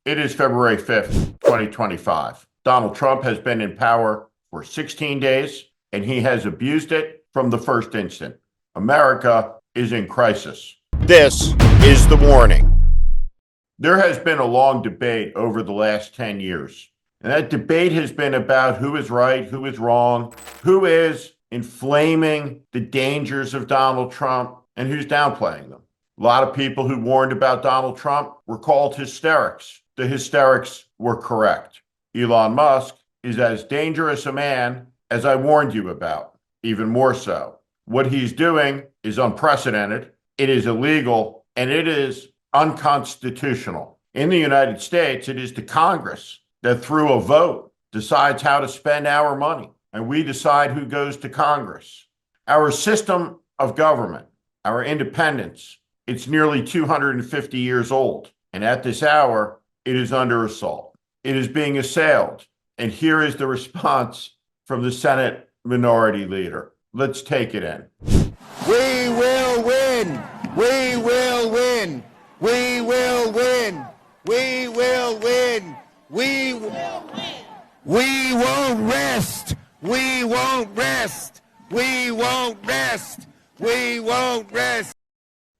It is February 5th, 2025. Donald Trump has been in power for 16 days, and he has abused it from the first instant. America is in crisis. This is the warning. There has been a long debate over the last 10 years, and that debate has been about who is right, who is wrong, who is inflaming the dangers of Donald Trump, and who's downplaying them. A lot of people who warned about Donald Trump were called hysterics. The hysterics were correct. Elon Musk is as dangerous a man as I warned you about, even more so. What he's doing is unprecedented, it is illegal, and it is unconstitutional. In the United States, it is the Congress that through a vote decides how to spend our money, and we decide who goes to Congress. Our system of government, our independence, it's nearly 250 years old, and at this hour, it is under assault. It is being assailed, and here is the response from the Senate Minority Leader. Let's take it in. We will win! We will win! We will win! We will win! We will win! We won't rest! We won't rest! We won't rest! We won't rest!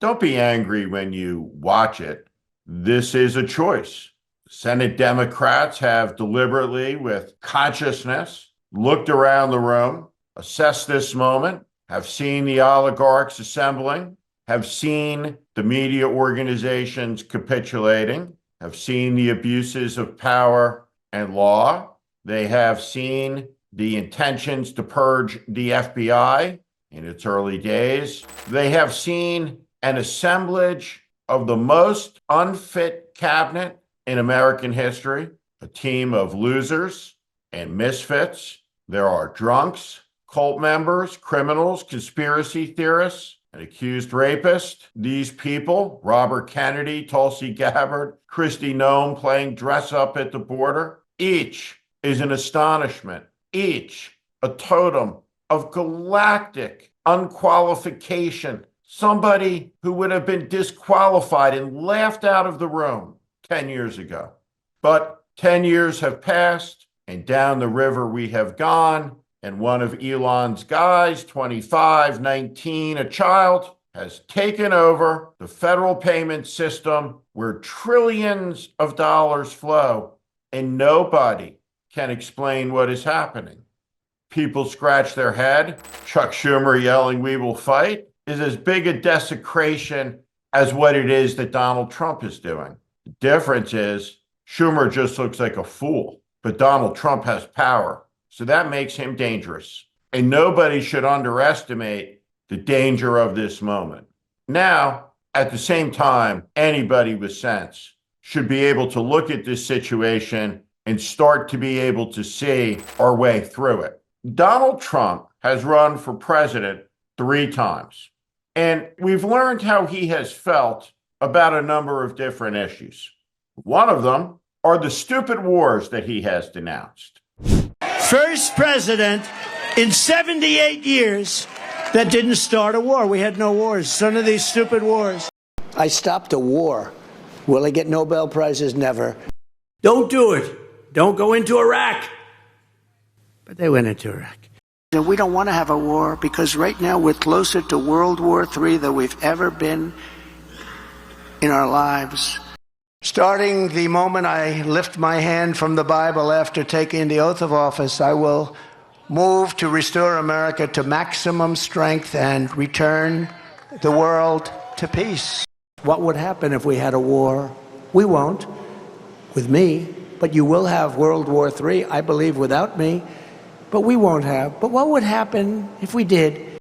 Don't be angry when you watch it. This is a choice. Senate Democrats have deliberately, with consciousness, looked around the room, assessed this moment, have seen the oligarchs assembling, have seen the media organizations capitulating, have seen the abuses of power and law. They have seen the intentions to purge the FBI in its early days. They have seen an assemblage of the most unfit cabinet in American history, a team of losers and misfits. There are drunks, cult members, criminals, conspiracy theorists, an accused rapist. These people, Robert Kennedy, Tulsi Gabbard, Kristi Noem playing dress up at the border, each is an astonishment, each a totem of galactic unqualification. Somebody who would have been disqualified and laughed out of the room 10 years ago. But 10 years have passed, and down the river we have gone, and one of Elon's guys, 25, 19, a child, has taken over the federal payment system where trillions of dollars flow, and nobody can explain what is happening. People scratch their head. Chuck Schumer yelling, "We will fight," is as big a desecration as what it is that Donald Trump is doing. The difference is Schumer just looks like a fool, but Donald Trump has power. So that makes him dangerous. And nobody should underestimate the danger of this moment. Now, at the same time, anybody with sense should be able to look at this situation and start to be able to see our way through it. Donald Trump has run for president 3 times. And we've learned how he has felt about a number of different issues. One of them are the stupid wars that he has denounced. First president in 78 years that didn't start a war. We had no wars. None of these stupid wars. I stopped a war. Will I get Nobel Prizes? Never. Don't do it. Don't go into Iraq. But they went into Iraq. We don't want to have a war because right now we're closer to World War III than we've ever been in our lives. Starting the moment I lift my hand from the Bible after taking the oath of office, I will move to restore America to maximum strength and return the world to peace. What would happen if we had a war? We won't, with me, but you will have World War III, I believe, without me. But we won't have. But what would happen if we did?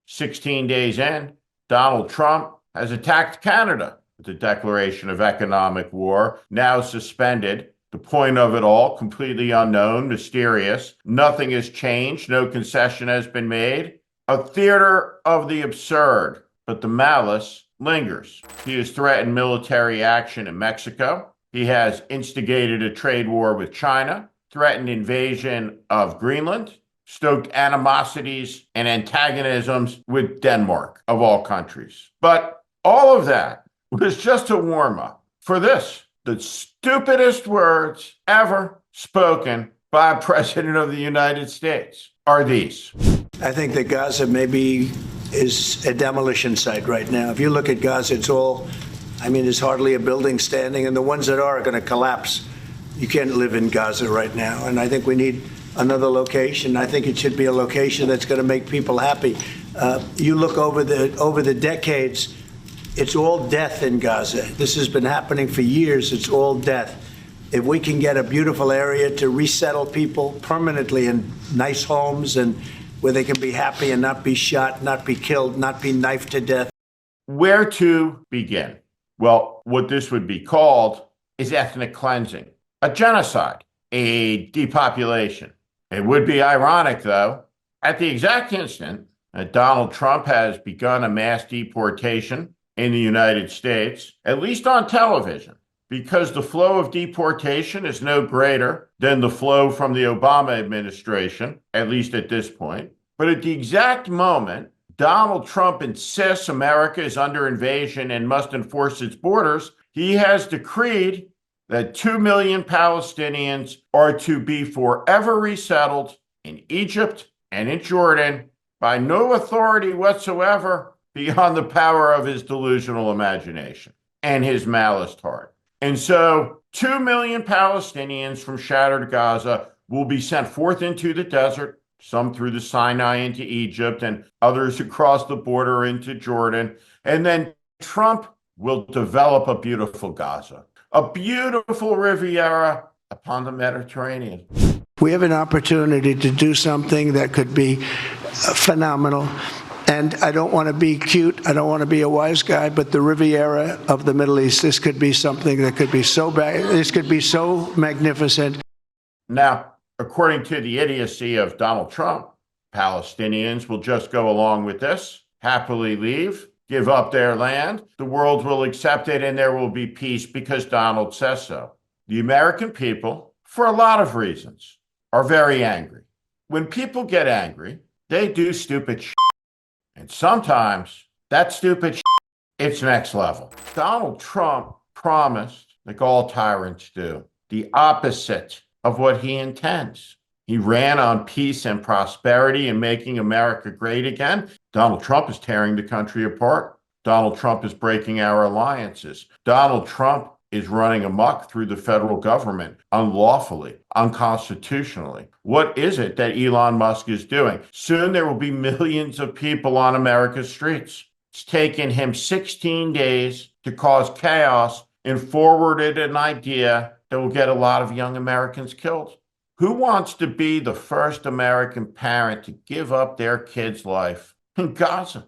16 days in, Donald Trump has attacked Canada with the declaration of economic war, now suspended. The point of it all, completely unknown, mysterious. Nothing has changed. No concession has been made. A theater of the absurd, but the malice lingers. He has threatened military action in Mexico. He has instigated a trade war with China, threatened invasion of Greenland, stoked animosities and antagonisms with Denmark, of all countries. But all of that was just a warm-up for this. the stupidest words ever spoken by a president of the United States are these. I think that Gaza maybe is a demolition site right now. If you look at Gaza, there's hardly a building standing, and the ones that are going to collapse. You can't live in Gaza right now, and I think we need another location. I think it should be a location that's going to make people happy. You look over the decades, it's all death in Gaza. This has been happening for years. It's all death. If we can get a beautiful area to resettle people permanently in nice homes and where they can be happy and not be shot, not be killed, not be knifed to death. Where to begin? Well, what this would be called is ethnic cleansing, a genocide, a depopulation. It would be ironic, though, at the exact instant that Donald Trump has begun a mass deportation in the United States, at least on television, because the flow of deportation is no greater than the flow from the Obama administration, at least at this point. But at the exact moment Donald Trump insists America is under invasion and must enforce its borders, he has decreed that 2 million Palestinians are to be forever resettled in Egypt and in Jordan by no authority whatsoever beyond the power of his delusional imagination and his maliced heart. And so 2 million Palestinians from shattered Gaza will be sent forth into the desert, some through the Sinai into Egypt and others across the border into Jordan. And then Trump will develop a beautiful Gaza, a beautiful Riviera upon the Mediterranean. We have an opportunity to do something that could be phenomenal. And I don't want to be cute. I don't want to be a wise guy, but the Riviera of the Middle East, this could be something that could be so bad. This could be so magnificent. Now, according to the idiocy of Donald Trump, Palestinians will just go along with this, happily leave, give up their land. The world will accept it and there will be peace because Donald says so. The American people, for a lot of reasons, are very angry. When people get angry, they do stupid shit. And sometimes that stupid shit, it's next level. Donald Trump promised, like all tyrants do, the opposite of what he intends. He ran on peace and prosperity and making America great again. Donald Trump is tearing the country apart. Donald Trump is breaking our alliances. Donald Trump is running amok through the federal government unlawfully, unconstitutionally. What is it that Elon Musk is doing? Soon there will be millions of people on America's streets. It's taken him 16 days to cause chaos and forwarded an idea that will get a lot of young Americans killed. Who wants to be the first American parent to give up their kid's life in Gaza?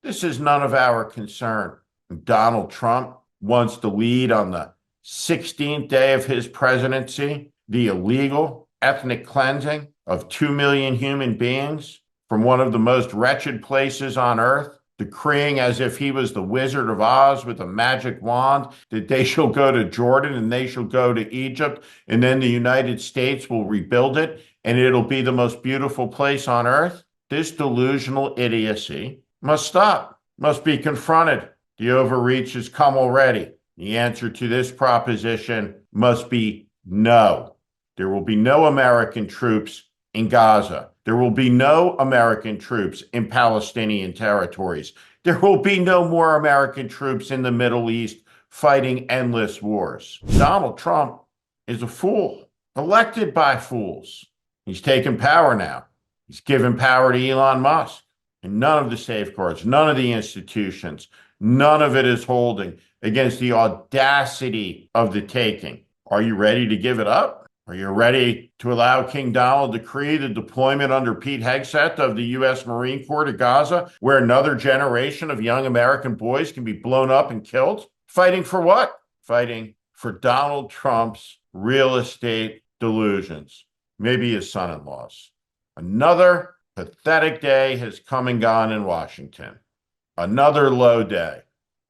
This is none of our concern. Donald Trump wants to lead on the 16th day of his presidency the illegal ethnic cleansing of 2 million human beings from one of the most wretched places on earth, decreeing as if he was the Wizard of Oz with a magic wand that they shall go to Jordan and they shall go to Egypt, and then the United States will rebuild it and it'll be the most beautiful place on earth. This delusional idiocy must stop, must be confronted. The overreach has come already. The answer to this proposition must be no. There will be no American troops in Gaza. There will be no American troops in Palestinian territories. There will be no more American troops in the Middle East fighting endless wars. Donald Trump is a fool, elected by fools. He's taken power now. He's given power to Elon Musk. And none of the safeguards, none of the institutions, none of it is holding against the audacity of the taking. Are you ready to give it up? Are you ready to allow King Donald to decree the deployment under Pete Hegseth of the U.S. Marine Corps to Gaza, where another generation of young American boys can be blown up and killed? Fighting for what? Fighting for Donald Trump's real estate delusions, maybe his son-in-law's. Another pathetic day has come and gone in Washington. Another low day.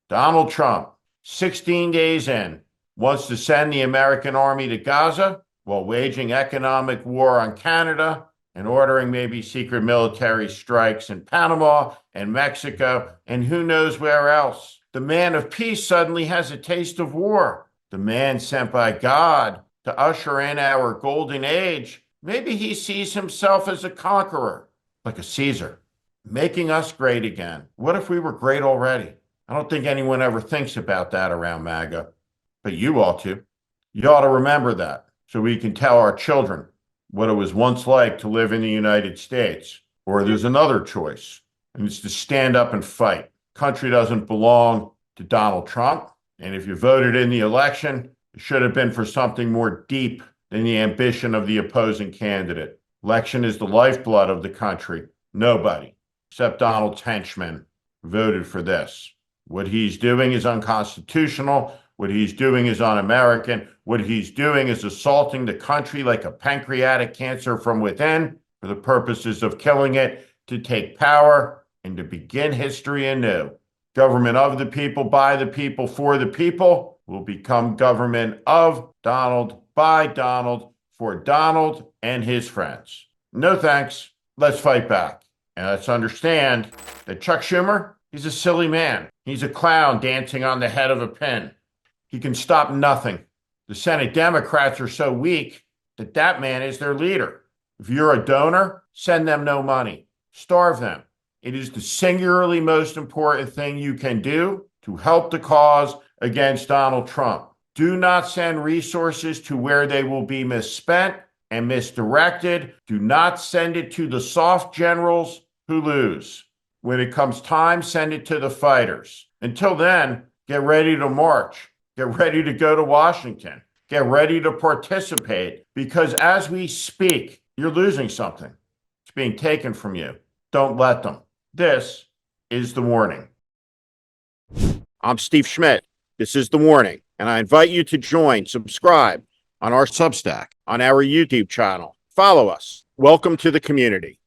Donald Trump, 16 days in, wants to send the American army to Gaza while waging economic war on Canada and ordering maybe secret military strikes in Panama and Mexico and who knows where else. The man of peace suddenly has a taste of war. the man sent by God to usher in our golden age, maybe he sees himself as a conqueror, like a Caesar, making us great again. What if we were great already? I don't think anyone ever thinks about that around MAGA, but you ought to. You ought to remember that so we can tell our children what it was once like to live in the United States. Or there's another choice, and it's to stand up and fight. Country doesn't belong to Donald Trump. And if you voted in the election, it should have been for something more deep than the ambition of the opposing candidate. Election is the lifeblood of the country. Nobody, except Donald's henchmen, voted for this. What he's doing is unconstitutional. What he's doing is un-American. What he's doing is assaulting the country like a pancreatic cancer from within for the purposes of killing it, to take power and to begin history anew. Government of the people, by the people, for the people will become government of Donald, by Donald, for Donald and his friends. No thanks. Let's fight back. And let's understand that Chuck Schumer, he's a silly man. He's a clown dancing on the head of a pin. He can stop nothing. The Senate Democrats are so weak that that man is their leader. If you're a donor, send them no money. Starve them. It is the singularly most important thing you can do to help the cause against Donald Trump. Do not send resources to where they will be misspent and misdirected. Do not send it to the soft generals who lose. When it comes time, send it to the fighters. Until then, get ready to march. Get ready to go to Washington. Get ready to participate, because as we speak, you're losing something. It's being taken from you. Don't let them. This is The Warning. I'm Steve Schmidt. This is The Warning, and I invite you to subscribe on our Substack, on our YouTube channel. Follow us. Welcome to the community.